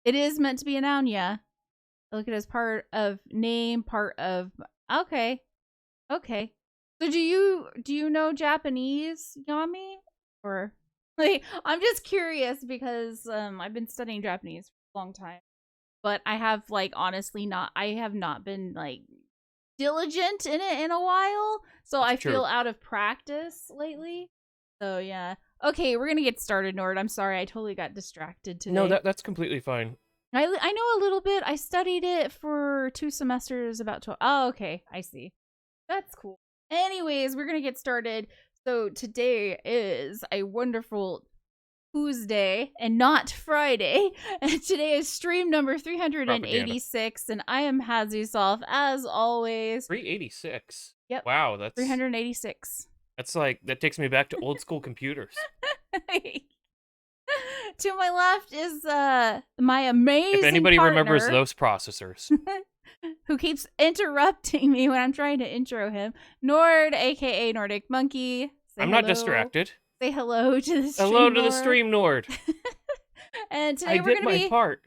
It is meant to be a noun, yeah. I look at it as part of name, part of. Okay, okay. So do you know Japanese, Yami? Or like I'm just curious because I've been studying Japanese for a long time, but I have like honestly not. I have not been like diligent in it in a while, so It's I true. feel out of practice lately. So yeah. Okay, we're gonna get started, Nord. I'm sorry, I totally got distracted No, today. that's completely fine. I know a little bit. I studied it for 2 semesters, about 12. Oh, okay, I see. That's cool. Anyways, we're gonna get started. So today is a wonderful Tuesday and not Friday. And today is stream number Propaganda. 386, and I am Hazzie Solf as always. 386. Yep, Wow, that's 386. that's like that takes me back to old school computers. To my left is my If amazing anybody remembers partner those processors. who keeps interrupting me when I'm trying to intro him, Nord, aka Nordic Monkey. Say I'm not hello. distracted. Say hello to the Hello stream, to the Nord. stream Nord. And I today we're did gonna my be part.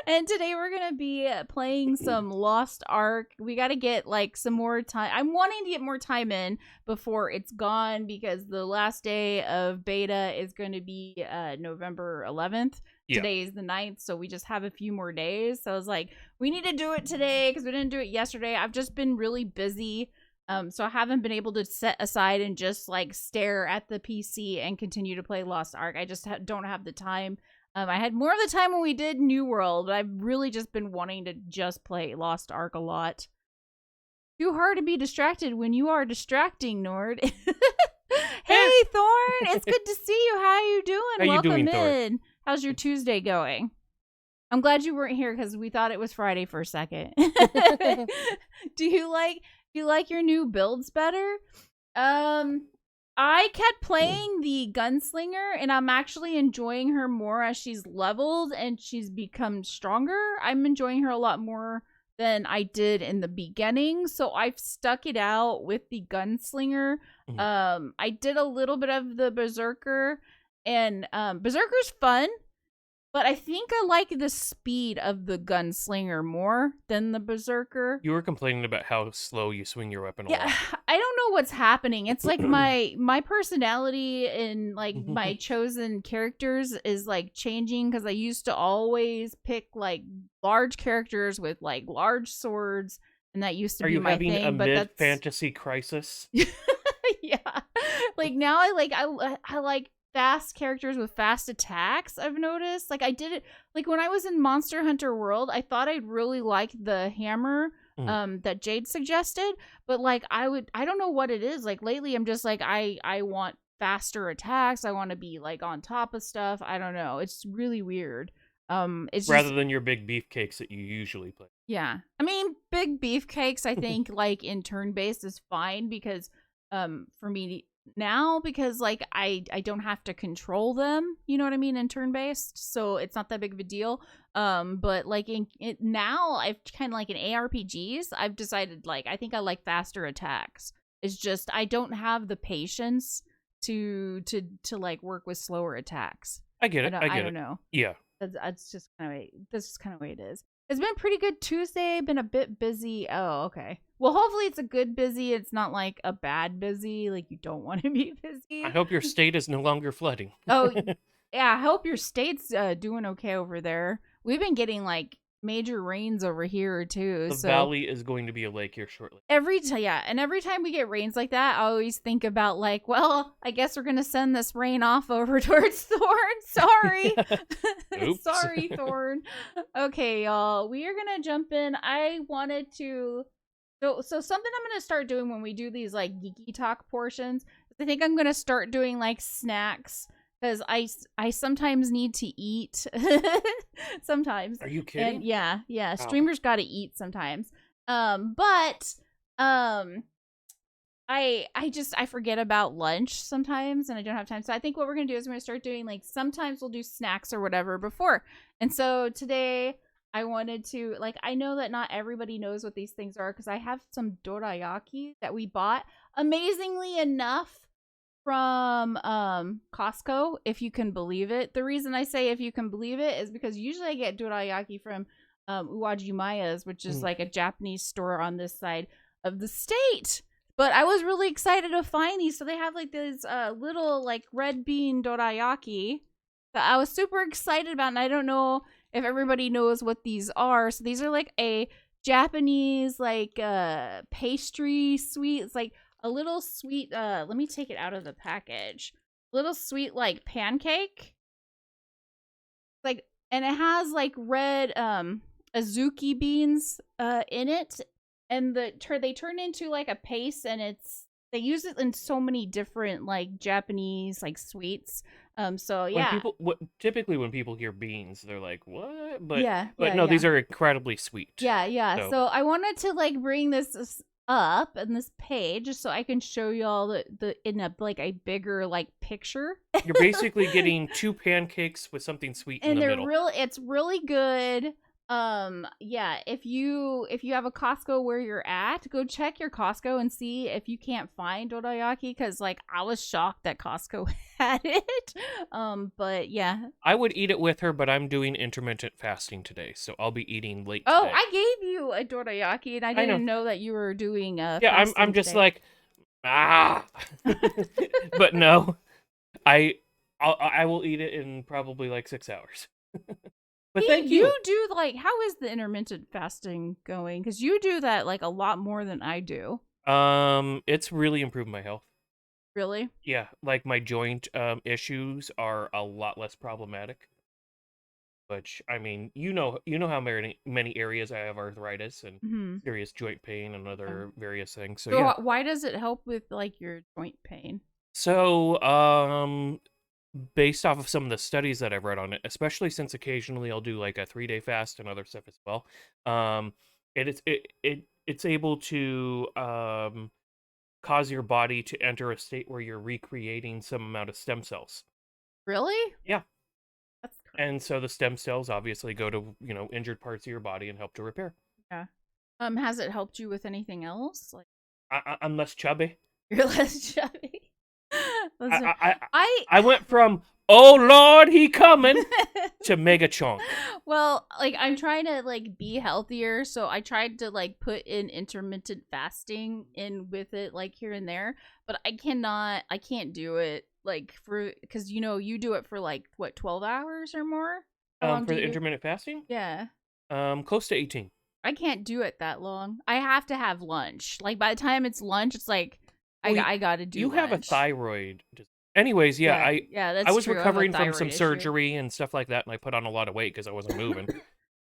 and today we're gonna be playing some Lost Ark. We got to get like some more time. I'm wanting to get more time in before it's gone because the last day of beta is going to be November 11th. Yeah. Today is the 9th, so we just have a few more days. So I was like, we need to do it today because we didn't do it yesterday. I've just been really busy. So I haven't been able to set aside and just like stare at the PC and continue to play Lost Ark. I just don't have the time. I had more of the time when we did New World, but I've really just been wanting to just play Lost Ark a lot. Too hard to be distracted when you are distracting, Nord. Hey, Thorn! It's good to see you. How you doing? How you Welcome doing, Thor? in. How's your Tuesday going? I'm glad you weren't here because we thought it was Friday for a second. do you like your new builds better? I kept playing the gunslinger and I'm actually enjoying her more as she's leveled and she's become stronger. I'm enjoying her a lot more than I did in the beginning. So I've stuck it out with the gunslinger. I did a little bit of the berserker and berserker's fun. But I think I like the speed of the gunslinger more than the berserker. You were complaining about how slow you swing your weapon a Yeah, lot. I don't know what's happening. It's like my personality and like my chosen characters is like changing because I used to always pick like large characters with like large swords, and that used to Are be you my having a thing. But mid that's fantasy crisis? yeah. Like now I like fast characters with fast attacks. I've noticed. Like I did it like when I was in Monster Hunter World, I thought I'd really like the hammer that Jade suggested, but like I don't know what it is. Like lately I'm just like I want faster attacks. I want to be like on top of stuff. I don't know. It's really weird. It's Rather just than your big beefcakes that you usually play. yeah. I mean, big beefcakes I think like in turn-based is fine because for me now because like I don't have to control them, you know what I mean, in turn-based, so it's not that big of a deal. But like in it now I've kind of like in ARPGs I've decided like I think I like faster attacks. It's just I don't have the patience to like work with slower attacks. I get it. I I get don't it. know. Yeah. That's just kind of that's just kind of way it is. It's been a pretty good Tuesday. Been a bit busy. Oh, okay. Well, hopefully it's a good busy. It's not like a bad busy. Like you don't want to be I busy. hope your state is no longer flooding. Oh, yeah. I hope your state's doing okay over there. We've been getting like major rains over here too. The So valley is going to be a lake here shortly. every time we get rains like that, I always think about like, well, I guess we're gonna send this rain off over towards Thorn. Sorry, Oops. sorry, Thorn. Okay, y'all, we are gonna jump in. I wanted to, so something I'm gonna start doing when we do these like geeky talk portions. I think I'm gonna start doing like snacks because I sometimes need to eat sometimes, Are you and kidding? yeah, Wow. streamers got to eat sometimes. But I forget about lunch sometimes and I don't have time. So I think what we're gonna do is we're gonna start doing like sometimes we'll do snacks or whatever before. And so today I wanted to like I know that not everybody knows what these things are because I have some dorayaki that we bought. Amazingly enough, from Costco, if you can believe it. The reason I say if you can believe it is because usually I get dorayaki from Uwaji Maya's, which is like a Japanese store on this side of the state. But I was really excited to find these. So they have like these little like red bean dorayaki that I was super excited about, and I don't know if everybody knows what these are. So these are like a Japanese like pastry sweet. It's like a little sweet let me take it out of the package. Little sweet like pancake. Like, and it has like red azuki beans in it, and they turn into like a paste, and they use it in so many different like Japanese like sweets. So yeah. Typically when people hear beans, they're like, "What?" But yeah, no, these are incredibly sweet. Yeah. So I wanted to like bring this up in this page just so I can show y'all the in a like a bigger like picture. You're basically getting 2 pancakes with something sweet in the middle. It's really good. Yeah, if you have a Costco where you're at, go check your Costco and see if you can't find dorayaki, because like I was shocked that Costco had it. But yeah, I would eat it with her, but I'm doing intermittent fasting today, so I'll be eating late oh, today. I gave you a dorayaki and I didn't know that you were doing yeah, I'm just today. Like but no, I will eat it in probably like 6 hours. But thank you. You do like, how is the intermittent fasting going? Because you do that like a lot more than I do. It's really improved my health. Really? Yeah, like my joint issues are a lot less problematic. Which, I mean, you know how many areas I have arthritis and serious joint pain and other various things. So yeah. Why does it help with like your joint pain? So based off of some of the studies that I've read on it, especially since occasionally I'll do like a 3-day fast and other stuff as well. It's able to cause your body to enter a state where you're recreating some amount of stem cells. Really? Yeah. That's crazy. And so the stem cells obviously go to, injured parts of your body and help to repair. Yeah. Has it helped you with anything else? Like I'm less chubby. You're less chubby. I went from, oh Lord, he coming, to mega chunk. Well, like I'm trying to like be healthier, so I tried to like put in intermittent fasting in with it like here and there, but I can't do it like because you do it for like what, 12 hours or more? For the intermittent fasting? Yeah. Close to 18. I can't do it that long. I have to have lunch. Like by the time it's lunch, it's like I gotta do. You lunch. have a thyroid. Anyways, yeah, that's I was true. recovering from some surgery and stuff like that, and I put on a lot of weight because I wasn't moving,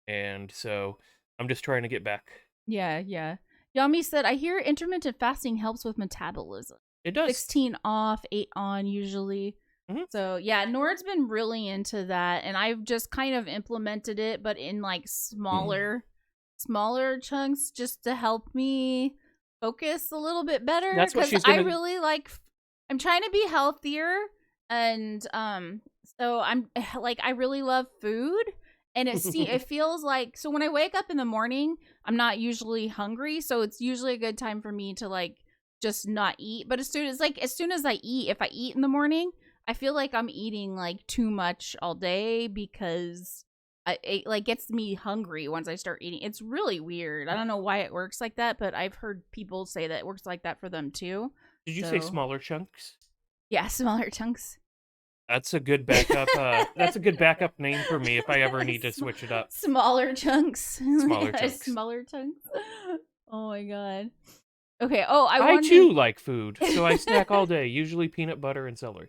and so I'm just trying to get back. Yeah. Yami said, I hear intermittent fasting helps with metabolism. It does. 16 off, 8 on usually. So yeah, Nord's been really into that, and I've just kind of implemented it, but in like smaller chunks, just to help me focus a little bit better. That's what she's gonna... I really like. I'm trying to be healthier, and so I'm like, I really love food, and it feels like, so when I wake up in the morning, I'm not usually hungry, so it's usually a good time for me to like just not eat. But as soon as I eat, if I eat in the morning, I feel like I'm eating like too much all day because it like gets me hungry once I start eating. It's really weird. I don't know why it works like that, but I've heard people say that it works like that for them too. Did you say smaller chunks? Yeah, smaller chunks. That's a good backup. That's a good backup name for me if I ever need to switch it up. Smaller chunks. Smaller chunks. Smaller chunks. Oh my god. Okay. Oh, I too like food, so I snack all day. Usually peanut butter and celery.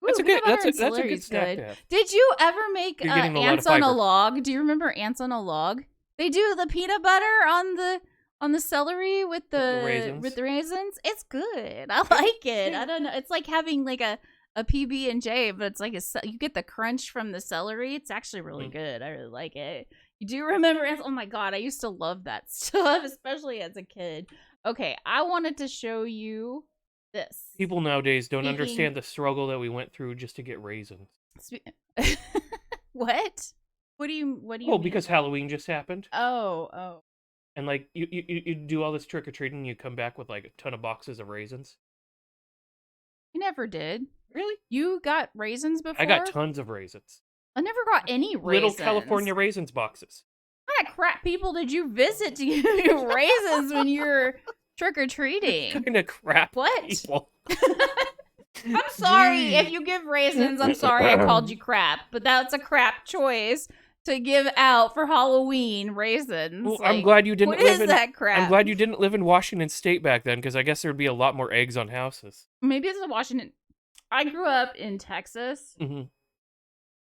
That's a good snack to have. Did you ever make ants on a log? Do you remember ants on a log? They do the peanut butter on the celery with the raisins. It's good. I like it. I don't know. It's like having like a PB&J, but it's like you get the crunch from the celery. It's actually really good. I really like it. You do remember ants? Oh my god, I used to love that stuff, especially as a kid. Okay, I wanted to show you this. People nowadays don't understand the struggle that we went through just to get raisins. What? What do you mean? Because Halloween just happened. Oh. And like you do all this trick or treating, you come back with like a ton of boxes of raisins. You never did. Really? You got raisins before? I got tons of raisins. I never got any raisins. Little California raisins boxes. What kind of crap people did you visit to give you raisins when you were trick-or-treating? What kind of crap people? I'm sorry if you give raisins. I'm sorry I called you crap, but that's a crap choice to give out for Halloween raisins. Well, I'm glad you didn't what live is that crap? I'm glad you didn't live in Washington State back then, because I guess there'd be a lot more eggs on houses. Maybe it's in Washington. I grew up in Texas. Mm-hmm.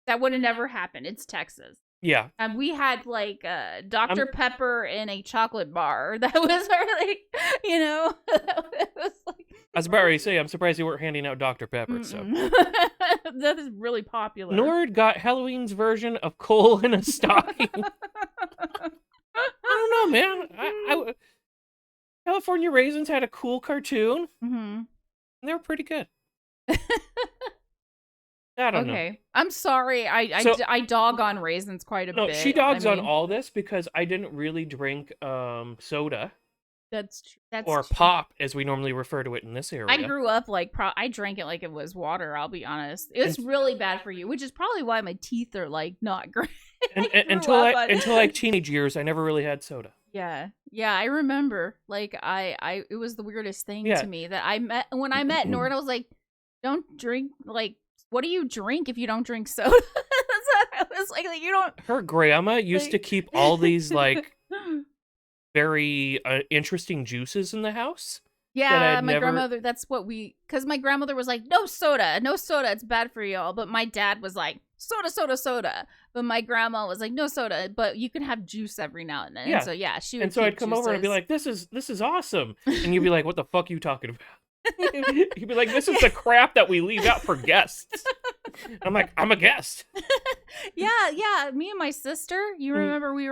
That would have never happened. It's Texas. Yeah. And we had like Dr. Pepper in a chocolate bar. That was our, like, you know, it was like... I was about to say, I'm surprised you weren't handing out Dr. Pepper. So that is really popular. Nord got Halloween's version of coal in a stocking. I don't know, man. I California Raisins had a cool cartoon. Mm-hmm. And they were pretty good. I don't know. Okay. I'm sorry. I dog on raisins quite a bit. She dogs on all this because I didn't really drink soda. That's true. Or pop, as we normally refer to it in this area. I grew up like I drank it like it was water. I'll be honest. It's really bad for you, which is probably why my teeth are like not great. Until like teenage years, I never really had soda. Yeah, I remember. Like it was the weirdest thing to me that when I met Nord. I was like, don't drink. Like, what do you drink if you don't drink soda? That's what I was like you don't. Her grandma used to keep all these like very interesting juices in the house. Yeah, my grandmother, that's what because my grandmother was like, no soda, it's bad for y'all. But my dad was like, soda. But my grandma was like, no soda, but you can have juice every now and then. Yeah. And so yeah, she would And so I'd come over and I'd be like, this is awesome. And you'd be like, what the fuck are you talking about? You'd be like, this is the crap that we leave out for guests. I'm like, I'm a guest. Yeah. Me and my sister, you remember we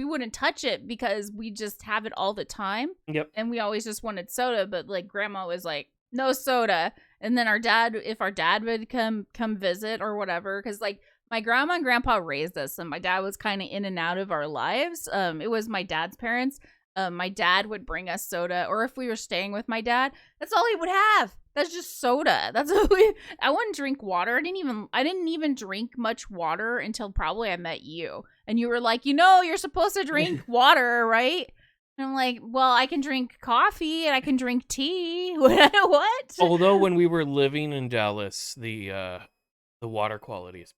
wouldn't touch it because we just have it all the time. Yep. And we always just wanted soda, but like grandma was like, no soda. And then if our dad would come visit or whatever, because like my grandma and grandpa raised us, and my dad was kind of in and out of our lives. It was my dad's parents. My dad would bring us soda, or if we were staying with my dad, that's all he would have. That's just soda. That's what I wouldn't drink water. I didn't even drink much water until probably I met you. And you were like, you're supposed to drink water, right? And I'm like, well, I can drink coffee and I can drink tea. What? Although when we were living in Dallas, the water quality is...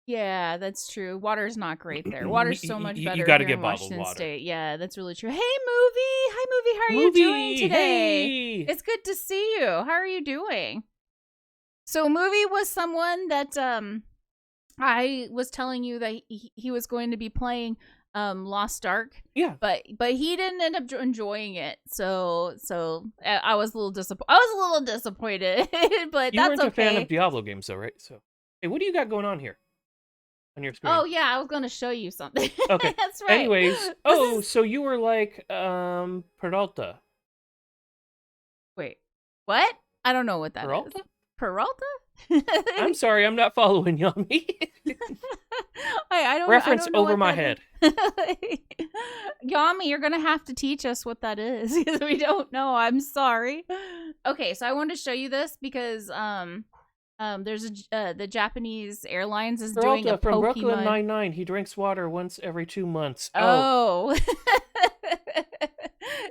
Yeah, that's true. Water's not great there. Water's so much better. You got to here get in bottled Washington water. State. Yeah, that's really true. Hey, Movie. Hi, Movie. How are you doing today? Hey. It's good to see you. How are you doing? So, Movie was someone that I was telling you that he was going to be playing Lost Ark. Yeah. But he didn't end up enjoying it. So I was a little disappointed. But you that's weren't okay. a fan of Diablo games, though, right? So, hey, what do you got going on here on your screen? Oh yeah, I was gonna show you something. Okay. That's right. Anyways, so you were like Peralta. Wait, what? I don't know what that Peralta? is. Peralta? I'm sorry, I'm not following you on me. I don't Reference I don't know over what my that head. is. Yami, you're gonna have to teach us what that is because we don't know. I'm sorry. Okay, so I wanted to show you this because there's the Japanese Airlines is Peralta doing a from Pokemon. Brooklyn Nine-Nine. He drinks water once every 2 months. Oh.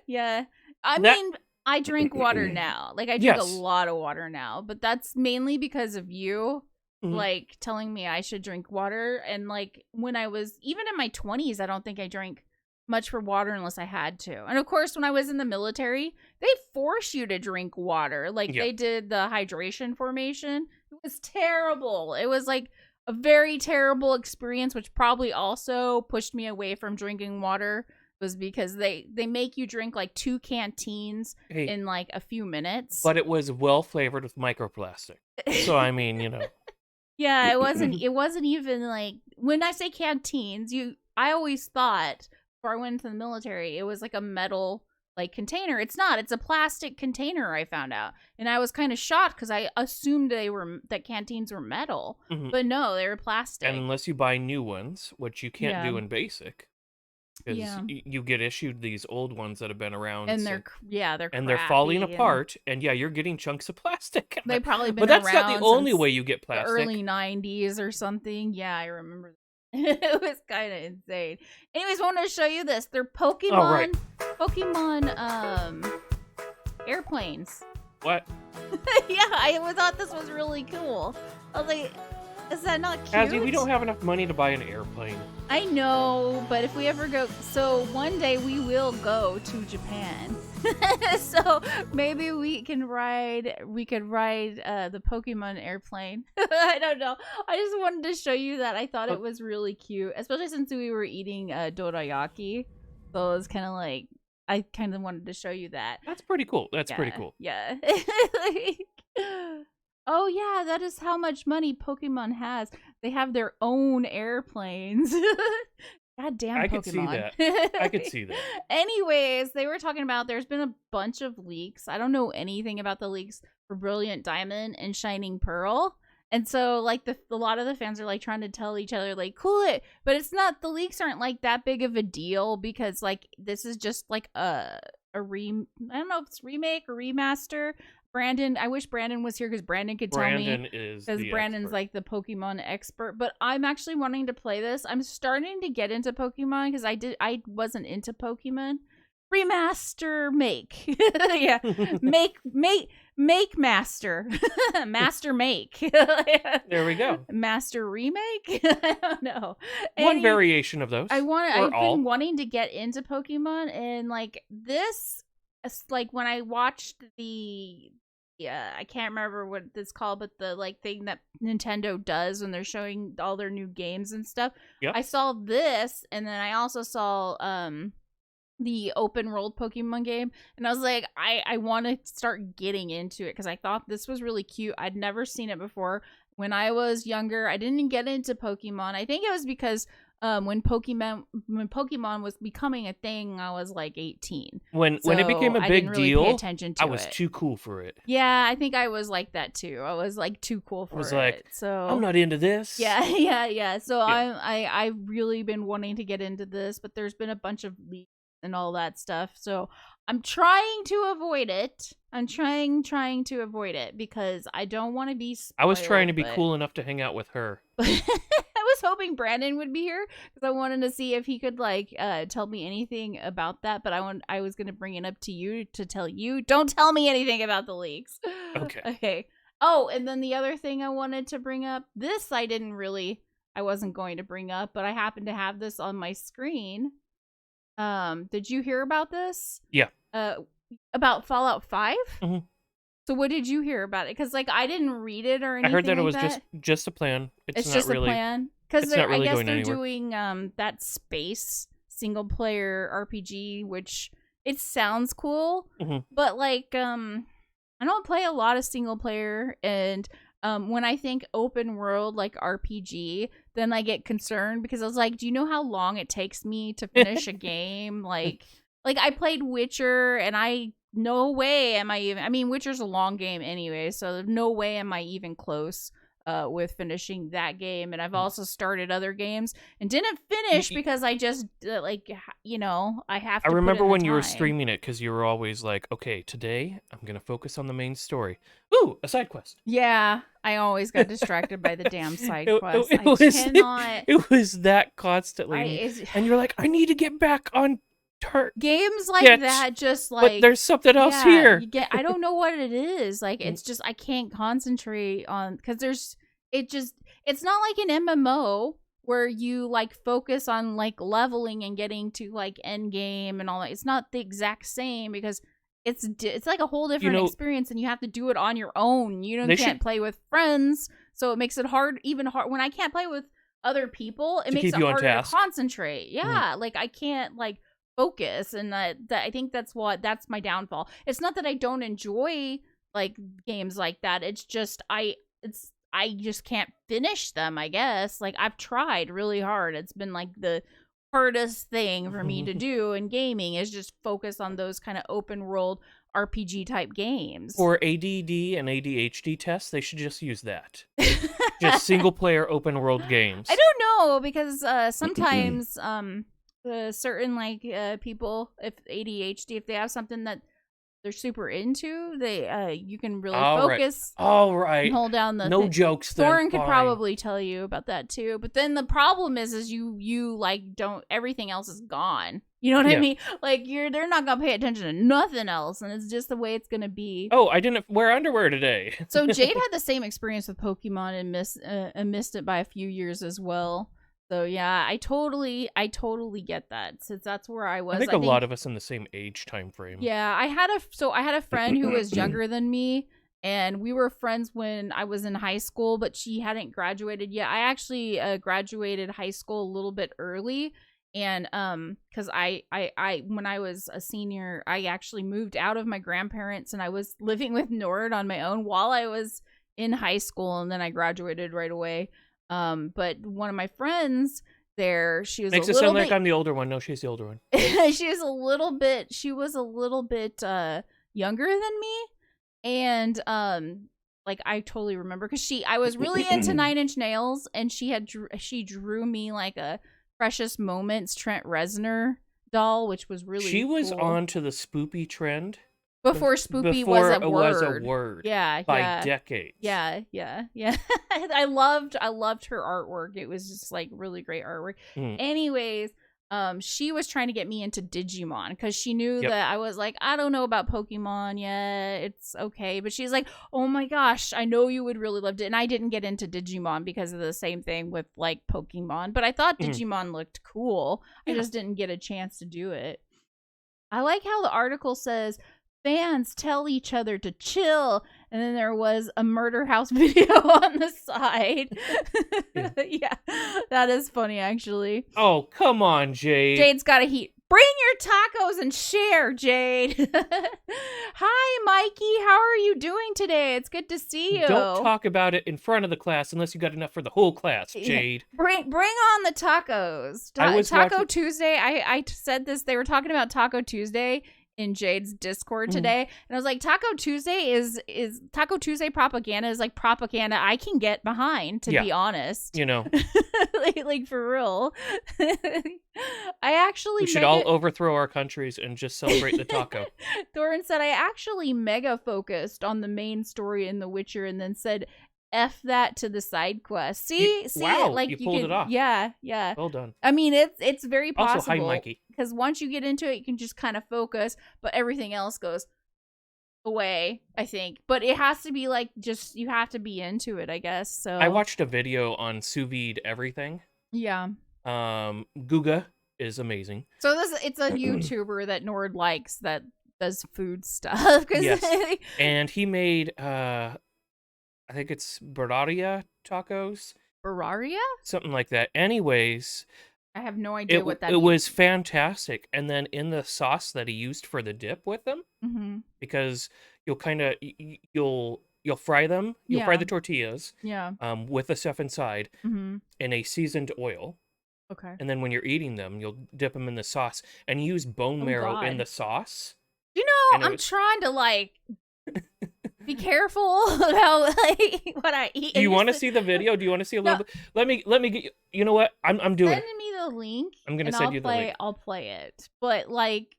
Yeah. I mean, I drink water now. Like, I drink a lot of water now. But that's mainly because of you, like, telling me I should drink water. And, like, when I was, even in my 20s, I don't think I drank much for water unless I had to. And, of course, when I was in the military, they force you to drink water. Like, they did the hydration formation. It was terrible. It was, like, a very terrible experience, which probably also pushed me away from drinking water. Was because they make you drink like 2 canteens in like a few minutes. But it was well flavored with microplastic. So I mean, Yeah, it wasn't even like, when I say canteens, I always thought before I went into the military, it was like a metal like container. It's not. It's a plastic container, I found out. And I was kind of shocked because I assumed that canteens were metal. But no, they were plastic. And unless you buy new ones, which you can't do in basic. because Yeah. you get issued these old ones that have been around, And they're and they're falling crappy, and apart, and yeah, you're getting chunks of plastic. they've probably But been that's not the around only since way you get the plastic. early 90s or something. Yeah, I remember that. It was kind of insane. Anyways, I wanted to show you this. They're Pokemon, Oh, right. airplanes. What? Yeah, I thought this was really cool. I was like, is that not cute? Hazzie, we don't have enough money to buy an airplane. I know, but if we ever go, so one day we will go to Japan. So maybe we could ride the Pokemon airplane. I don't know. I just wanted to show you that. I thought it was really cute, especially since we were eating dorayaki. So it was kind of like, I kind of wanted to show you that. That's pretty cool. That's pretty cool. Yeah. Oh yeah, that is how much money Pokemon has. They have their own airplanes. God damn Pokemon. I could see that. I could see that. Anyways, they were talking about there's been a bunch of leaks. I don't know anything about the leaks for Brilliant Diamond and Shining Pearl. And so like a lot of the fans are like trying to tell each other like cool it, but it's not, the leaks aren't like that big of a deal because like this is just like I don't know if it's remake or remaster. Brandon, I wish Brandon was here because Brandon could tell me. Brandon is the Brandon's expert. like the Pokemon expert. But I'm actually wanting to play this. I'm starting to get into Pokemon because I wasn't into Pokemon. Remaster make. Yeah. Make master. Master make. There we go. Master remake? I don't know. One variation of those. I've been wanting to get into Pokemon, and like this, like when I watched I can't remember what it's called, but the like thing that Nintendo does when they're showing all their new games and stuff. Yep. I saw this, and then I also saw the open world Pokemon game, and I was like, I want to start getting into it because I thought this was really cute. I'd never seen it before. When I was younger, I didn't get into Pokemon. I think it was because when Pokemon was becoming a thing, I was like 18. When it became a big deal, pay attention to I was too cool for it. Yeah, I think I was like that too. I was like too cool for it. Like, so I'm not into this. Yeah. So Yeah. I've really been wanting to get into this, but there's been a bunch of leaks and all that stuff. So I'm trying to avoid it. I'm trying to avoid it because I don't want to be spoiled. I was trying to be cool enough to hang out with her. I was hoping Brandon would be here because I wanted to see if he could like tell me anything about that. But I was going to bring it up to you to tell you. Don't tell me anything about the leaks. Okay. Oh, and then the other thing I wanted to bring up. This I wasn't going to bring up, but I happened to have this on my screen. Did you hear about this? Yeah. About Fallout 5? Mm-hmm. So what did you hear about it? Because like I didn't read it or anything. I heard that like it was just a plan. It's not just really, a plan. Because not really I guess going they're anywhere. doing that space single player RPG, which it sounds cool, Mm-hmm. but like I don't play a lot of single player, and when I think open world like RPG, then I get concerned because I was like, do you know how long it takes me to finish a game? Like I played Witcher, and no way am I even, I mean, Witcher's a long game anyway, so no way am I even close with finishing that game. And I've also started other games and didn't finish because I just I have to. I remember when you were time. streaming it because you were always like, okay, today I'm going to focus on the main story. Ooh, a side quest. Yeah, I always got distracted by the damn side quest. It was that constantly. And you're like, I need to get back on games like that, just like, but there's something else here. I don't know what it is. Like, it's just I can't concentrate on, because it's not like an MMO where you like focus on like leveling and getting to like end game and all that. It's not the exact same because it's like a whole different experience, and you have to do it on your own. You can't play with friends, so it makes it even hard when I can't play with other people. It makes it harder to concentrate. Yeah, like I can't like focus, and I think that's my downfall. It's not that I don't enjoy like games like that. It's just I just can't finish them, I guess. Like I've tried really hard. It's been like the hardest thing for me to do in gaming is just focus on those kind of open world RPG type games. For ADD and ADHD tests, they should just use that. Just single player open world games. I don't know, because sometimes certain like people, if ADHD, if they have something that they're super into, they you can really focus. All right. And hold down the no jokes. Thorin could probably tell you about that too. But then the problem is you like don't, everything else is gone. You know what I mean? Like they're not gonna pay attention to nothing else, and it's just the way it's gonna be. Oh, I didn't wear underwear today. So Jade had the same experience with Pokemon and missed it by a few years as well. So yeah, I totally get that, since that's where I was. I think a lot of us in the same age time frame. Yeah, I had a friend who was younger than me, and we were friends when I was in high school, but she hadn't graduated yet. I actually graduated high school a little bit early, and because I when I was a senior, I actually moved out of my grandparents, and I was living with Nord on my own while I was in high school, and then I graduated right away. But one of my friends there, she was makes a it little sound bit, like I'm the older one. No, she's the older one. she was a little bit younger than me, and like I totally remember, because I was really into Nine Inch Nails, and she drew me like a Precious Moments Trent Reznor doll, which was really she was cool. on to the spoopy trend before spoopy was a word. Yeah, by decades. Yeah. I loved her artwork. It was just like really great artwork. Anyways, she was trying to get me into Digimon, because she knew that I was like, I don't know about Pokemon yet. It's okay. But she's like, oh my gosh, I know you would really love it. And I didn't get into Digimon because of the same thing with like Pokemon. But I thought Digimon looked cool. I just didn't get a chance to do it. I like how the article says, fans tell each other to chill, and then there was a murder house video on the side. Yeah, that is funny, actually. Oh, come on, Jade. Jade's got a heat. Bring your tacos and share, Jade. Hi, Mikey. How are you doing today? It's good to see you. Don't talk about it in front of the class unless you got enough for the whole class, Jade. Bring on the tacos. Taco Tuesday. I said this. They were talking about Taco Tuesday in Jade's Discord today, and I was like, Taco Tuesday is Taco Tuesday propaganda is like propaganda I can get behind, to be honest. You know, like for real. We should all overthrow our countries and just celebrate the taco. Thorin said, I actually mega focused on the main story in The Witcher, and then said, F that to the side quest. See, wow, like you pulled it off. Yeah. Well done. I mean, it's very possible. Also, hi, Mikey. Because once you get into it, you can just kind of focus, but everything else goes away, I think. But it has to be like, just, you have to be into it, I guess. So I watched a video on sous vide everything. Yeah. Guga is amazing. So it's a YouTuber that Nord likes that does food stuff. Yes. And he made I think it's Bavaria tacos. Bavaria? Something like that. Anyways, I have no idea what that means. It means. was fantastic. And then in the sauce that he used for the dip with them, because you'll kind of, you'll fry them. You'll fry the tortillas. Yeah. With the stuff inside in a seasoned oil. Okay. And then when you're eating them, you'll dip them in the sauce and use bone marrow in the sauce. You know, I'm trying to like be careful about like what I eat. Do you want to see the video? Do you want to see a little bit? Let me get you. You know what? I'm doing it. Send me the link. I'm gonna send you the link. I'll play it. But like,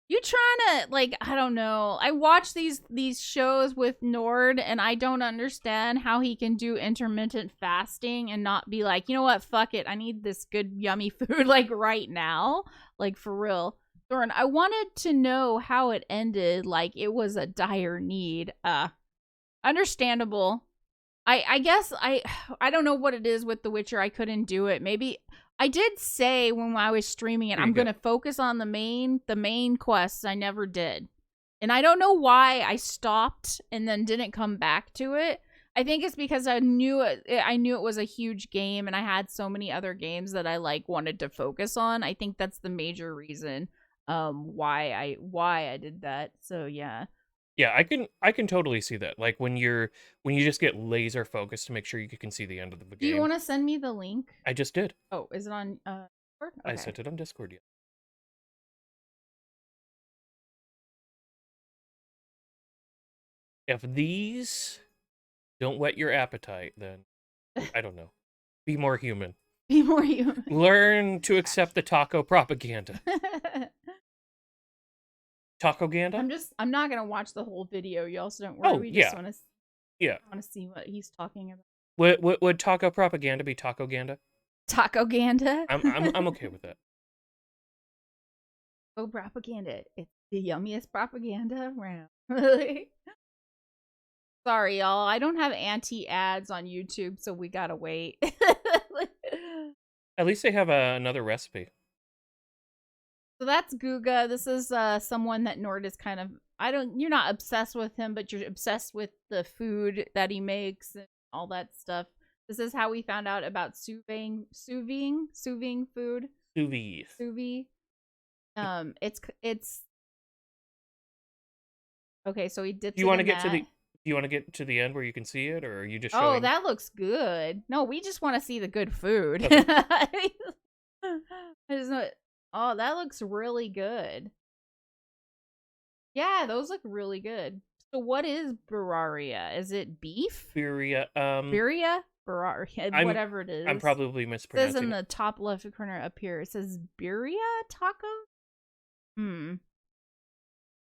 you trying to like, I don't know. I watch these shows with Nord, and I don't understand how he can do intermittent fasting and not be like, you know what? Fuck it. I need this good yummy food like right now. Like for real. Thorin, I wanted to know how it ended, like it was a dire need. Understandable. I guess I don't know what it is with The Witcher. I couldn't do it. Maybe I did say when I was streaming it, I'm gonna focus on the main quests. I never did. And I don't know why I stopped and then didn't come back to it. I think it's because I knew it was a huge game, and I had so many other games that I like wanted to focus on. I think that's the major reason why I did that. So yeah. Yeah, I can totally see that. Like when you just get laser focused to make sure you can see the end of the game. Do you want to send me the link? I just did. Oh, is it on Discord? Okay. I sent it on Discord, yeah. If these don't whet your appetite, then I don't know. Be more human. Be more human. Learn to accept the taco propaganda. Taco-ganda? I'm not gonna watch the whole video. You also don't worry. Oh, We yeah. just want to see what he's talking about. Would taco propaganda be taco-ganda? Taco-ganda? I'm okay with that. Oh, propaganda. It's the yummiest propaganda around. Sorry, y'all. I don't have anti-ads on YouTube, so we gotta wait. At least they have another recipe. So that's Guga. This is someone that Nord is kind of, you're not obsessed with him, but you're obsessed with the food that he makes and all that stuff. This is how we found out about sous vide food. Sous vide. Sous vide. It's okay. So he dips. You want to get to the? Do you want to get to the end where you can see it, or are you just showing? Oh, that looks good. No, we just want to see the good food. Okay. I just know. Oh, that looks really good. Yeah, those look really good. So what is Bavaria? Is it beef? Birria. Birria? Bavaria, whatever it is. I'm probably mispronouncing it. Says in the top left corner up here. It says Birria taco?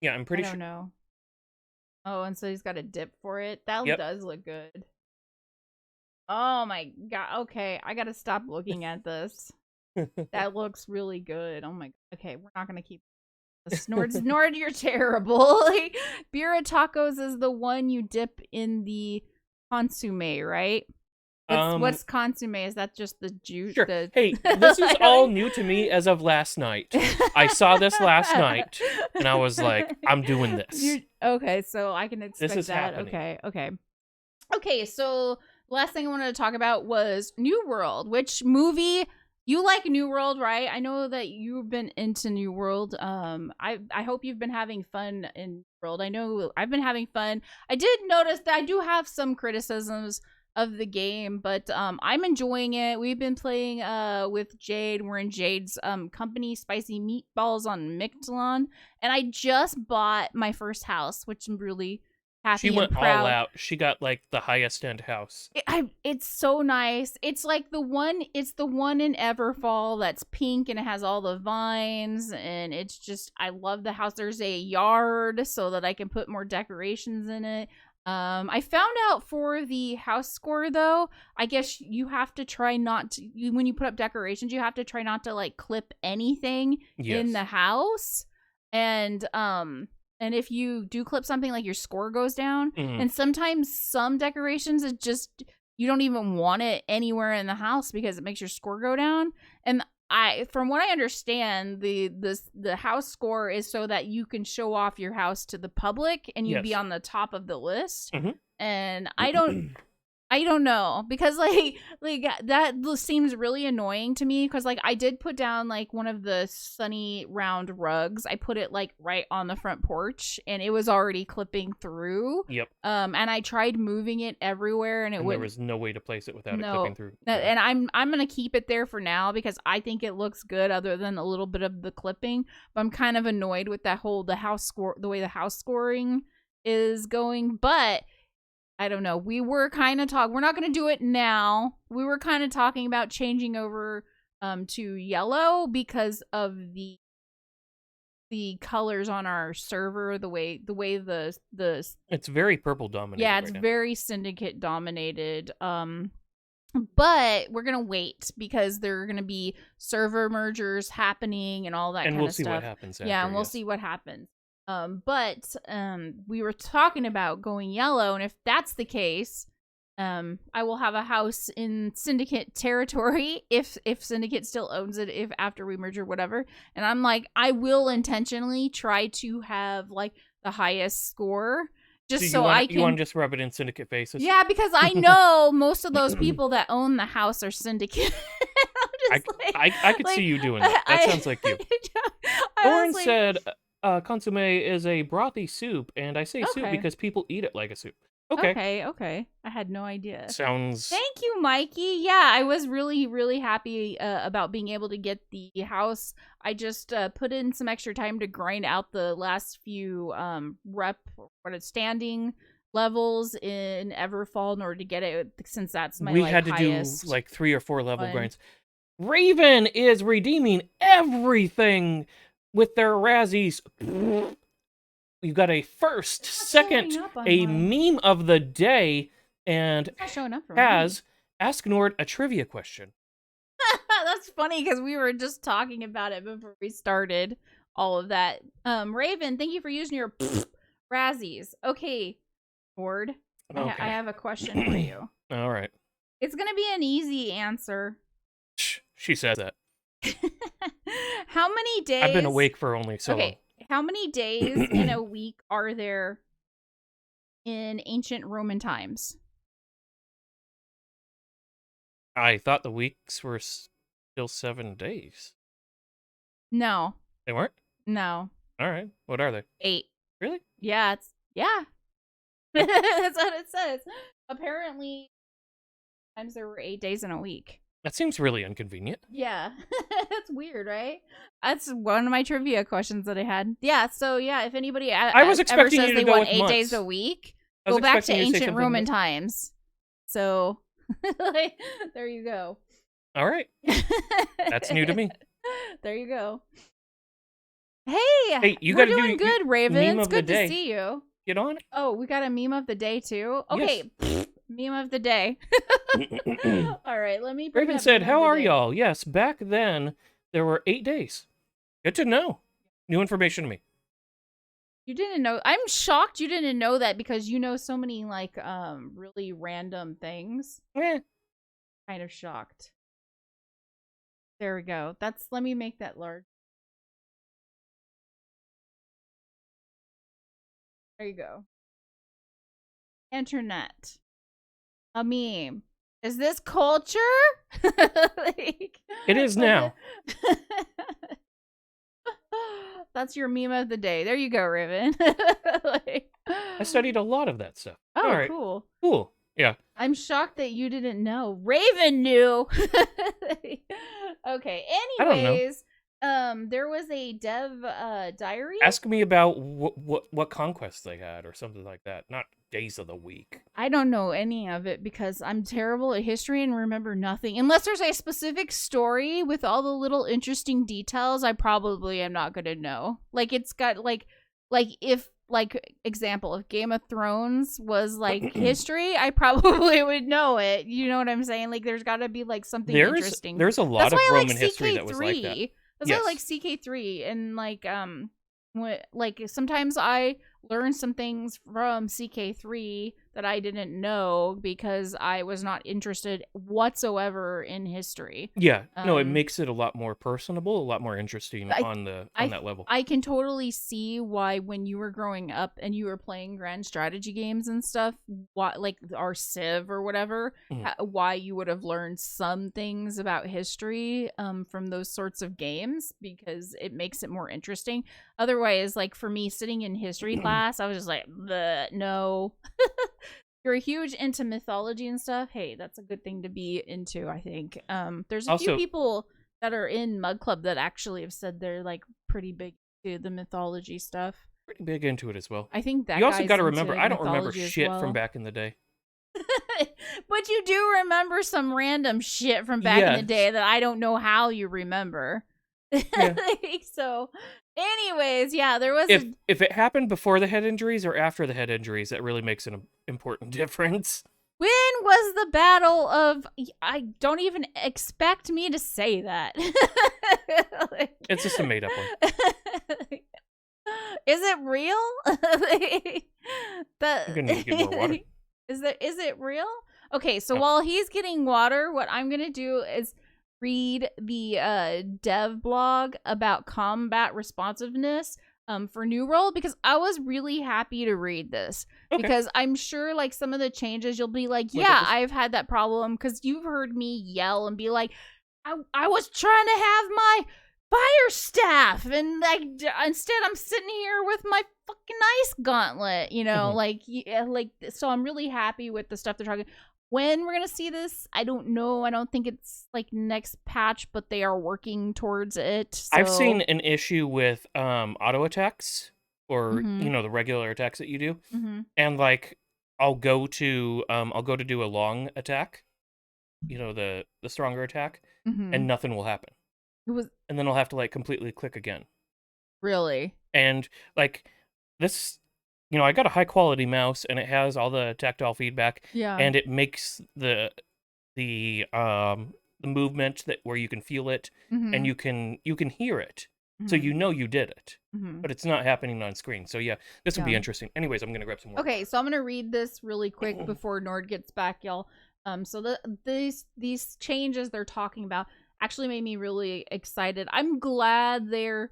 Yeah, I'm pretty sure. I don't know. Oh, and so he's got a dip for it. That does look good. Oh my god. Okay, I gotta stop looking at this. That looks really good. Oh my god. Okay, we're not gonna keep this. Nord, you're terrible. Like, Birria tacos is the one you dip in the consomme, right? What's consomme? Is that just the juice? Sure. Hey, this is all new to me as of last night. I saw this last night, and I was like, I'm doing this. Okay, so I can expect this is that. happening. Okay, so last thing I wanted to talk about was New World. Which movie? You like New World, right? I know that you've been into New World. I hope you've been having fun in New World. I know I've been having fun. I did notice that I do have some criticisms of the game, but I'm enjoying it. We've been playing with Jade. We're in Jade's company, Spicy Meatballs on Mictlan, and I just bought my first house, which I'm really happy and proud. She went all out. She got like the highest end house. It's so nice. It's like the one in Everfall that's pink and it has all the vines, and it's just, I love the house. There's a yard so that I can put more decorations in it. I found out for the house score though, I guess you have to try not to, when you put up decorations, you have to try not to like clip anything in the house. And if you do clip something, like your score goes down. And sometimes some decorations, it just, you don't even want it anywhere in the house because it makes your score go down. And from what I understand, the house score is so that you can show off your house to the public and you'd be on the top of the list. And I don't know, because like that seems really annoying to me, because like I did put down like one of the sunny round rugs. I put it like right on the front porch and it was already clipping through. And I tried moving it everywhere and there was no way to place it without it clipping through. And I'm gonna keep it there for now because I think it looks good other than a little bit of the clipping. But I'm kind of annoyed with that whole the way the house scoring is going. But I don't know. We were kind of talking. We're not going to do it now. We were kind of talking about changing over to yellow because of the colors on our server. The way the it's very purple dominated. Yeah, it's very Syndicate dominated. But we're gonna wait because there are gonna be server mergers happening and all that kind of stuff. And we'll see what happens. Yeah, and we'll see what happens. But we were talking about going yellow, and if that's the case, I will have a house in Syndicate territory if Syndicate still owns it, if after we merge or whatever. And I'm like, I will intentionally try to have like the highest score. Just so I can. You want to just rub it in Syndicate faces? Yeah, because I know most of those people that own the house are Syndicate. I could see you doing that. That sounds like you. Lauren said, consomme is a brothy soup, and I say soup because people eat it like a soup. Okay. I had no idea. Sounds... Thank you, Mikey. Yeah, I was really, really happy about being able to get the house. I just put in some extra time to grind out the last few standing levels in Everfall in order to get it, since that's my highest. We had to do like 3 or 4 level grinds. Raven is redeeming everything with their Razzies. You got a first, second, a meme of the day, and It's not showing up for has Ask Nord a trivia question. That's funny because we were just talking about it before we started all of that. Raven, thank you for using your Razzies. Okay, Nord, Okay. I have a question for you. All right. It's gonna be an easy answer. She says that. How many days? I've been awake for only so long. How many days in a week are there in ancient Roman times? I thought the weeks were still 7 days. No. They weren't? No. All right. What are they? 8. Really? Yeah, that's what it says. Apparently, sometimes there were 8 days in a week. That seems really inconvenient. Yeah. That's weird, right? That's one of my trivia questions that I had. Yeah, so yeah, if anybody I was expecting ever says you to they go want with 8 months. days a week, go back to ancient Roman times. So, there you go. All right. That's new to me. There you go. Hey, you we're gotta doing good, Raven. It's good to see you. Get on it. Oh, we got a meme of the day too. Okay, yes. Meme of the day. All right, let me. Raven said, "How are y'all?" Yes, back then there were 8 days. Good to know. New information to me. You didn't know. I'm shocked you didn't know that because you know so many like really random things. Kind of shocked. There we go. Let me make that large. There you go. Internet. A meme. Is this culture? It is now. That's your meme of the day. There you go, Raven. I studied a lot of that stuff. Oh, all right. Cool. Cool. Yeah. I'm shocked that you didn't know. Raven knew. Okay. Anyways, there was a dev diary. Ask me about what conquests they had or something like that. Not days of the week. I don't know any of it because I'm terrible at history and remember nothing. Unless there's a specific story with all the little interesting details, I probably am not going to know. Like it's got example, if Game of Thrones was like history, I probably would know it. You know what I'm saying? Like there's got to be like something interesting. There's a lot of Roman history that was like that. That's why I like CK3 and like sometimes I learn some things from CK3 that I didn't know because I was not interested whatsoever in history. Yeah, no, it makes it a lot more personable, a lot more interesting on that level. I can totally see why when you were growing up and you were playing grand strategy games and stuff, like our Civ or whatever, why you would have learned some things about history from those sorts of games because it makes it more interesting. Otherwise, like for me sitting in history class, I was just like, no. You're huge into mythology and stuff. Hey, that's a good thing to be into, I think. There's a few people that are in Mug Club that actually have said they're like pretty big into the mythology stuff. Pretty big into it as well. I think that you also got to remember, I don't remember shit from back in the day. But you do remember some random shit from back in the day that I don't know how you remember. Yeah. So, anyways, yeah, there was. If it happened before the head injuries or after the head injuries, that really makes an important difference. When was the battle of? I don't even expect me to say that. It's just a made up one. Is it real? I'm gonna get more water. Is it real? Okay, so while he's getting water, what I'm gonna do is read the dev blog about combat responsiveness for New World because I was really happy to read this because I'm sure like some of the changes you'll be like, yeah, I've had that problem because you've heard me yell and be like, I was trying to have my fire staff and like instead I'm sitting here with my fucking ice gauntlet, you know, like so I'm really happy with the stuff they're talking. When we're going to see this, I don't know. I don't think it's like next patch, but they are working towards it. So. I've seen an issue with auto attacks or, the regular attacks that you do. And like, I'll go to do a long attack the stronger attack, Mm-hmm. and nothing will happen. It was And then I'll have to like completely click again. really. And like this, I got a high quality mouse, and it has all the tactile feedback, Yeah. and it makes the movement that where you can feel it, Mm-hmm. and you can hear it, so Mm-hmm. you did it, Mm-hmm. but it's not happening on screen. So yeah, this will be Yeah. interesting. Anyways, I'm gonna grab some more. Okay, so I'm gonna read this really quick before Nord gets back, y'all. So these changes they're talking about actually made me really excited. I'm glad they're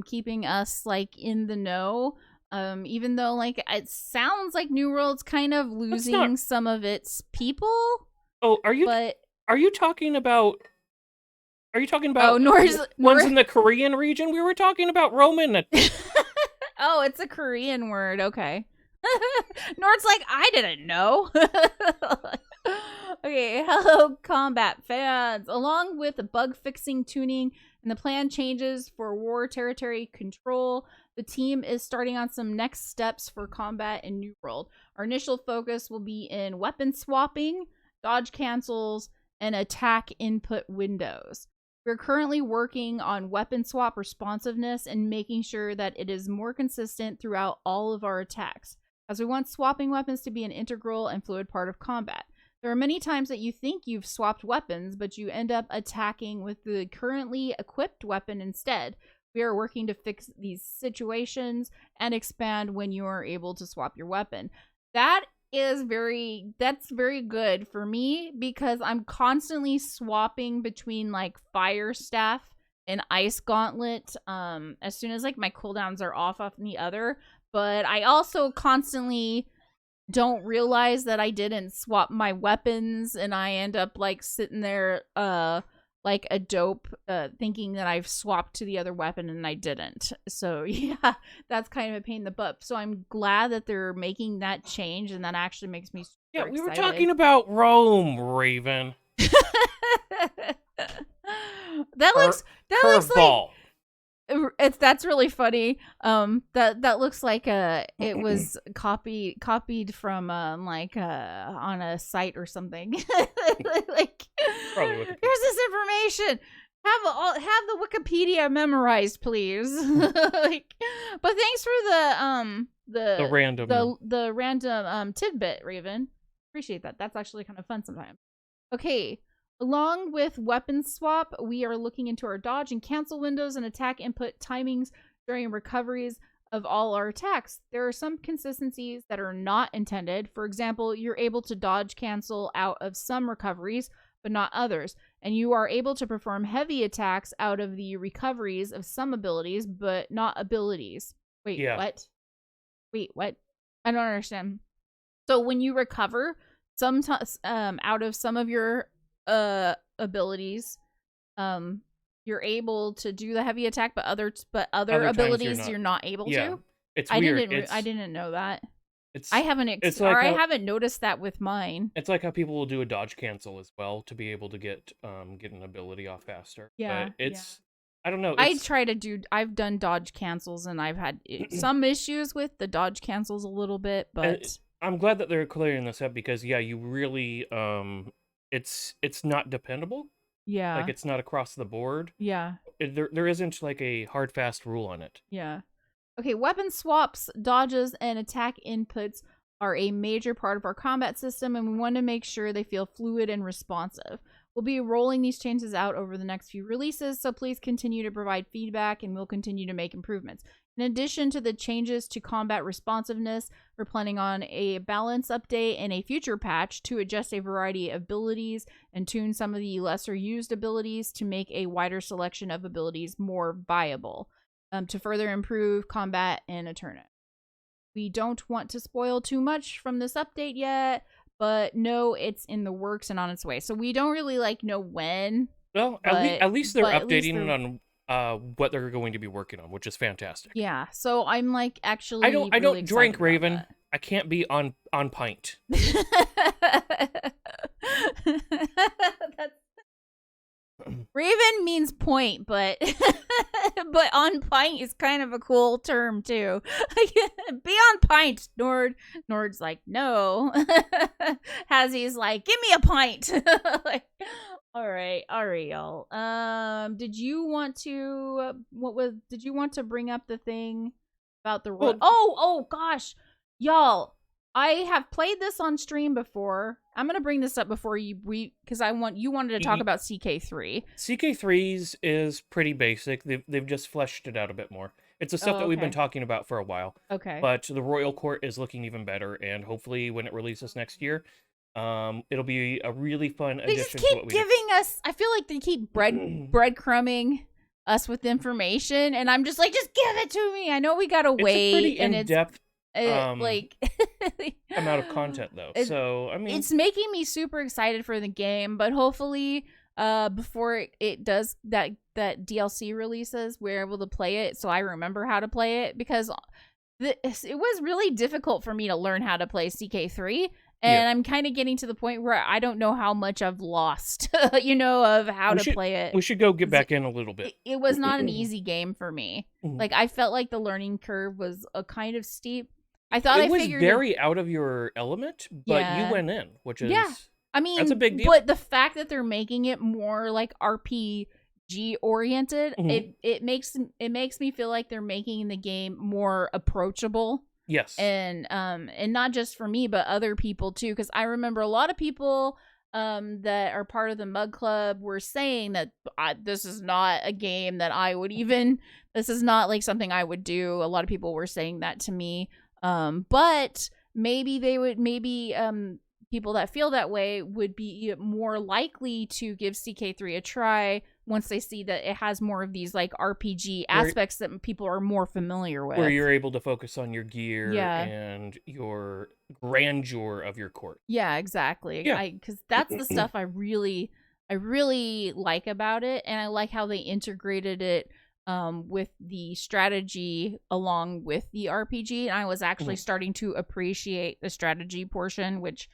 keeping us like in the know. Even though like it sounds like New World's kind of losing some of its people. Oh, are you talking about ones in the Korean region? We were talking about Roman. Oh, it's a Korean word. Okay. Nord's like, I didn't know. Okay, hello, combat fans. Along with the bug fixing, tuning, and the plan changes for war territory control, the team is starting on some next steps for combat in New World. Our initial focus will be in weapon swapping, dodge cancels, and attack input windows. We're currently working on weapon swap responsiveness and making sure that it is more consistent throughout all of our attacks, as we want swapping weapons to be an integral and fluid part of combat. There are many times that you think you've swapped weapons, but you end up attacking with the currently equipped weapon instead. We are working to fix these situations and expand when you are able to swap your weapon. That's very good for me, because I'm constantly swapping between like Fire Staff and Ice Gauntlet as soon as like my cooldowns are off the other. But I also constantly don't realize that I didn't swap my weapons, and I end up like sitting there like a dope thinking that I've swapped to the other weapon and I didn't. So yeah, that's kind of a pain in the butt. So I'm glad that they're making that change, and that actually makes me super we were excited. talking about Rome, Raven. that looks like that's really funny. That looks like it was copied from on a site or something. Like, here's this information. Have the Wikipedia memorized, please. Like, but thanks for the random tidbit, Raven. Appreciate that. That's actually kind of fun sometimes. Okay. Along with weapon swap, we are looking into our dodge and cancel windows and attack input timings during recoveries of all our attacks. There are some consistencies that are not intended. For example, you're able to dodge cancel out of some recoveries, but not others. And you are able to perform heavy attacks out of the recoveries of some abilities, but not abilities. Wait, what? Wait, what? I don't understand. So when you recover out of some of your abilities, you're able to do the heavy attack, but other abilities you're not able to. It's weird. I didn't know that. I haven't noticed that with mine. It's like how people will do a dodge cancel as well to be able to get an ability off faster. Yeah, but I don't know. I've done dodge cancels, and I've had some issues with the dodge cancels a little bit, but I'm glad that they're clearing this up, because you really it's not dependable. Yeah. Like, it's not across the board. Yeah. There isn't like a hard fast rule on it. Yeah. Okay, weapon swaps, dodges, and attack inputs are a major part of our combat system, and we want to make sure they feel fluid and responsive. We'll be rolling these changes out over the next few releases, so please continue to provide feedback, and we'll continue to make improvements. In addition to the changes to combat responsiveness, we're planning on a balance update and a future patch to adjust a variety of abilities and tune some of the lesser used abilities to make a wider selection of abilities more viable, to further improve combat in a tournament. We don't want to spoil too much from this update yet, but know it's in the works and on its way. So we don't really know when. Well, at least they're updating it on what they're going to be working on, which is fantastic. Yeah, so I'm actually I don't drink, Raven. I can't be on pint. Raven means point, but but on pint is kind of a cool term too. Be on pint, Nord. Nord's like, no. Hazzie's like, give me a pint. Like, all right, y'all. Did you want to did you want to bring up the thing about the oh gosh, y'all. I have played this on stream before. I'm gonna bring this up before because you wanted to talk about CK3. CK3's is pretty basic. They've just fleshed it out a bit more. It's the stuff that we've been talking about for a while. Okay. But the Royal Court is looking even better, and hopefully when it releases next year, it'll be a really fun addition. They just keep giving us. I feel like they keep breadcrumbing us with information, and I'm just like, just give it to me. I know we gotta wait. It's a pretty in-depth. Like amount of content though, so I mean, it's making me super excited for the game, but hopefully before it does that DLC releases, we're able to play it so I remember how to play it, because it was really difficult for me to learn how to play CK3, and I'm kind of getting to the point where I don't know how much I've lost of how to play it. We should go get back in a little bit. It was not an easy game for me. Like, I felt like the learning curve was a kind of steep. I thought it was very out of your element, but you went in, which is I mean, that's a big deal. But the fact that they're making it more like RPG oriented, it makes me feel like they're making the game more approachable. Yes, and not just for me, but other people too. Because I remember a lot of people that are part of the Mug Club were saying that this is not a game that I would even. This is not like something I would do. A lot of people were saying that to me. But maybe people that feel that way would be more likely to give CK3 a try once they see that it has more of these like RPG aspects that people are more familiar with. Where you're able to focus on your gear and your grandeur of your court. Yeah, exactly. Yeah. Because that's the stuff I really like about it, and I like how they integrated it with the strategy along with the RPG. And I was actually starting to appreciate the strategy portion, which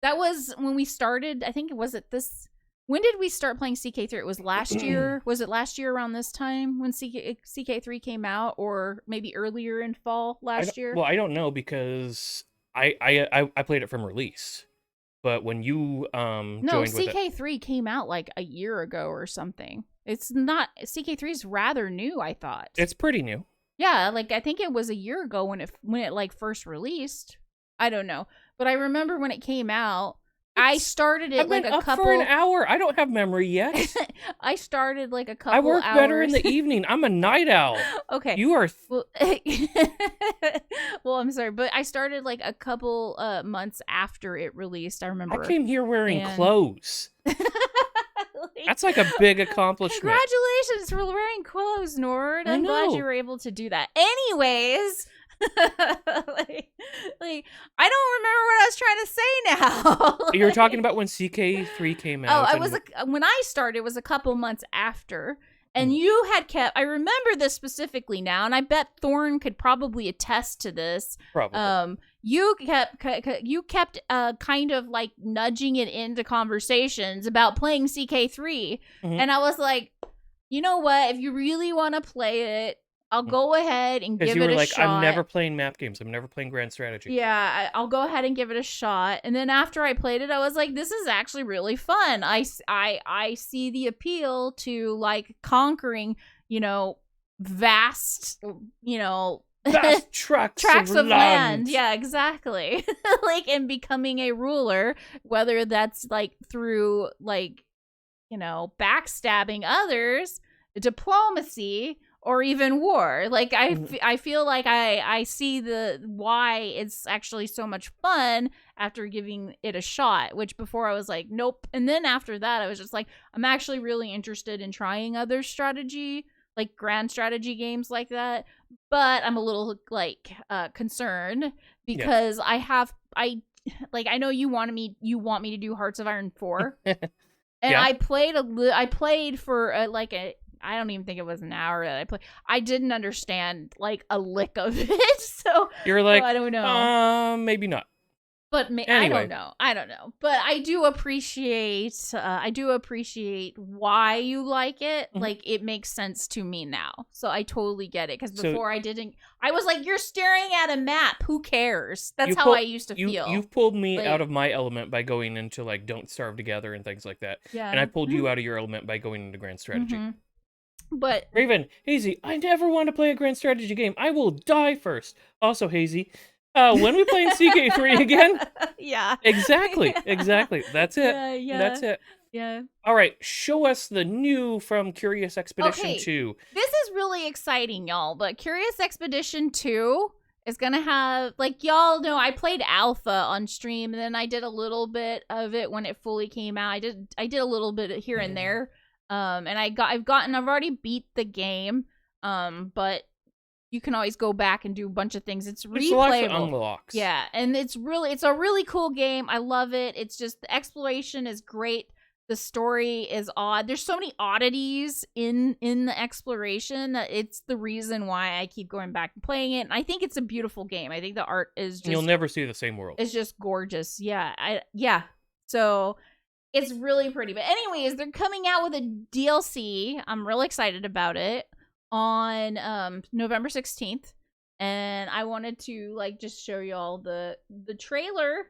that was when we started. I think when did we start playing CK3? It was last year. Was it last year around this time when CK3 came out, or maybe earlier in fall last year? Well, I don't know, because I played it from release. But when you joined CK3 came out like a year ago or something. It's not. CK3 is rather new, I thought. It's pretty new. Yeah, like I think it was a year ago when it like first released. I don't know, but I remember when it came out. I started it like a couple. For an hour. I don't have memory yet. I started like a couple. I work better in the evening. I'm a night owl. Okay. You are. Well, I'm sorry, but I started like a couple months after it released. I remember. I came here wearing clothes. That's like a big accomplishment. Congratulations for wearing clothes, Nord. I'm glad you were able to do that. Anyways, like I don't remember what I was trying to say now. You were talking about when CK3 came out. When I started, it was a couple months after. And you had kept, I remember this specifically now, and I bet Thorn could probably attest to this. Probably. You kept kind of like nudging it into conversations about playing CK3. And I was like, you know what? If you really want to play it, I'll go ahead and give it a shot. I'm never playing map games. I'm never playing grand strategy. Yeah, I'll go ahead and give it a shot. And then after I played it, I was like, this is actually really fun. I see the appeal to like conquering, vast, vast tracts of land. Yeah, exactly. Like, and becoming a ruler, whether that's like through like, backstabbing others, diplomacy, or even war. Like I feel like I see the why it's actually so much fun after giving it a shot, which before I was like, nope. And then after that, I was just like, I'm actually really interested in trying other strategy, like grand strategy games like that. But I'm a little like concerned because I know you want me to do Hearts of Iron 4. And I played for I don't even think it was an hour that I played. I didn't understand like a lick of it. So you're like, I don't know. Maybe not. But Anyway. I don't know. But I do appreciate why you like it. Mhm. Like, it makes sense to me now. So I totally get it. Because So- before I was like, you're staring at a map. Who cares? That's how I used to feel. You've pulled me Like- out of my element by going into like Don't Starve Together and things like that. Yeah. And I pulled you out of your element by going into Grand Strategy. Mhm. But Raven, Hazy, I never want to play a Grand Strategy game. I will die first. Also, Hazy, when we playing CK3 again? Yeah. Exactly. That's it. Yeah. That's it. Yeah. All right, show us the new from Curious Expedition 2. This is really exciting, y'all. But Curious Expedition 2 is going to have, like, y'all know I played alpha on stream, and then I did a little bit of it when it fully came out. I did a little bit here and there. And I've already beat the game. But you can always go back and do a bunch of things. It's replayable. Unlocks. Yeah, and it's a really cool game. I love it. It's just the exploration is great. The story is odd. There's so many oddities in the exploration that it's the reason why I keep going back and playing it. And I think it's a beautiful game. I think the art is just... You'll never see the same world. It's just gorgeous. Yeah. So it's really pretty. But anyways, they're coming out with a DLC. I'm really excited about it on November 16th. And I wanted to like just show y'all the trailer.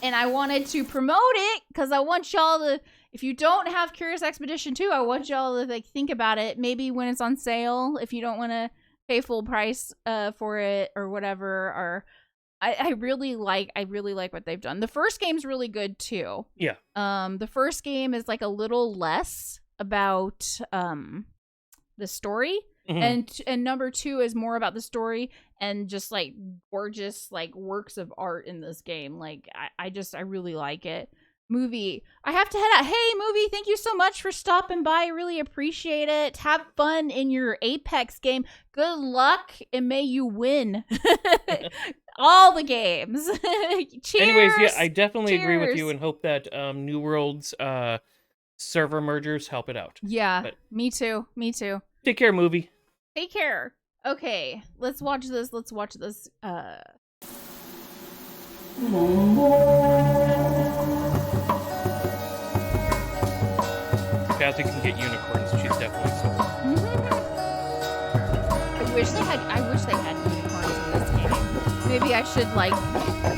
And I wanted to promote it because I want y'all to, if you don't have Curious Expedition 2, I want y'all to like think about it. Maybe when it's on sale, if you don't want to pay full price for it or whatever. Or I really like what they've done. The first game's really good too. Yeah. The first game is like a little less about the story. Mm-hmm. And number 2 is more about the story and just like gorgeous like works of art in this game. Like I really like it. Movie, I have to head out. Hey, Movie, thank you so much for stopping by. I really appreciate it. Have fun in your Apex game. Good luck and may you win all the games. Cheers. Anyways, yeah, I definitely agree with Cheers. you and hope that New World's server mergers help it out. Yeah, but me too. Take care, Movie. Take care. Okay, let's watch this. Kathy can get unicorns. She's definitely sold. I wish they had unicorns in this game. Maybe I should like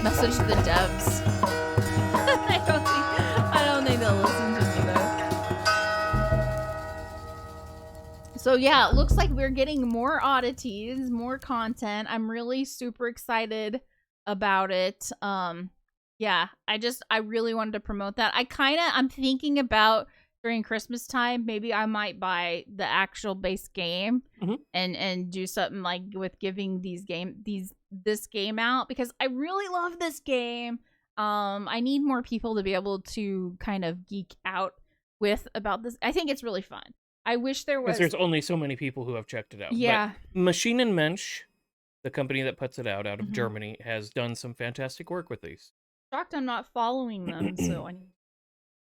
message the devs. I don't think they'll listen to me though. So yeah, it looks like we're getting more oddities, more content. I'm really super excited about it. Yeah, I really wanted to promote that. I'm thinking about during Christmas time, maybe I might buy the actual base game and do something like with giving this game out because I really love this game. I need more people to be able to kind of geek out with about this. I think it's really fun. I wish there was... Because there's only so many people who have checked it out. Yeah. But Machine and Mensch, the company that puts it out of Germany, has done some fantastic work with these. Shocked I'm not following them, so I need...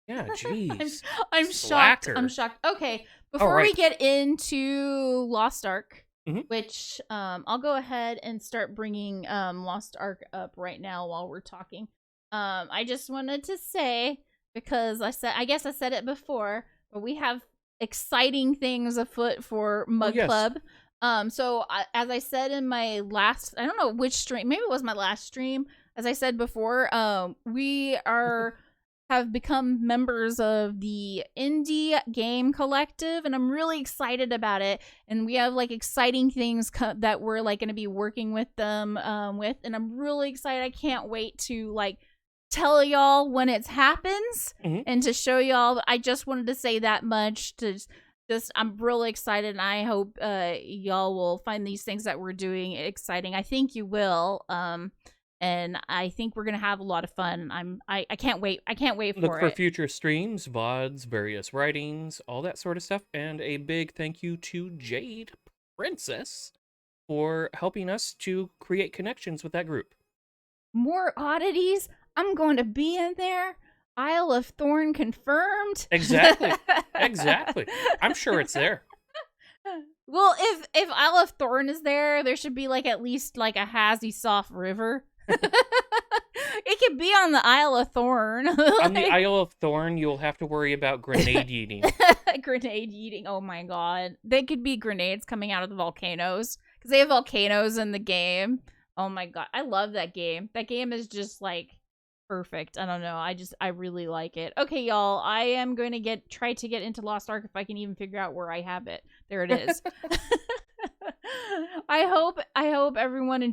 Yeah, jeez. I'm shocked. I'm shocked. Okay, before we get into Lost Ark, which I'll go ahead and start bringing Lost Ark up right now while we're talking. I just wanted to say, because I guess I said it before, but we have exciting things afoot for Mug Club. So as I said in my last, I don't know which stream, maybe it was my last stream. As I said before, we have become members of the Indie Game Collective, and I'm really excited about it. And we have like exciting things that we're like going to be working with them with, and I'm really excited. I can't wait to like tell y'all when it happens and to show y'all. I just wanted to say that much to just I'm really excited, and I hope y'all will find these things that we're doing exciting. I think you will. And I think we're gonna have a lot of fun. I can't wait. I can't wait for it. Look for future streams, VODs, various writings, all that sort of stuff. And a big thank you to Jade Princess for helping us to create connections with that group. More oddities. I'm going to be in there. Isle of Thorn confirmed. Exactly. I'm sure it's there. Well, if Isle of Thorn is there, there should be like at least like a Hazzie Soft River. It could be on the Isle of Thorn. On the Isle of Thorn, you'll have to worry about grenade eating. Grenade eating. Oh my god. They could be grenades coming out of the volcanoes. Because they have volcanoes in the game. Oh my god. I love that game. That game is just like perfect. I don't know. I really like it. Okay, y'all. I am going to try to get into Lost Ark if I can even figure out where I have it. There it is. I hope everyone enjoyed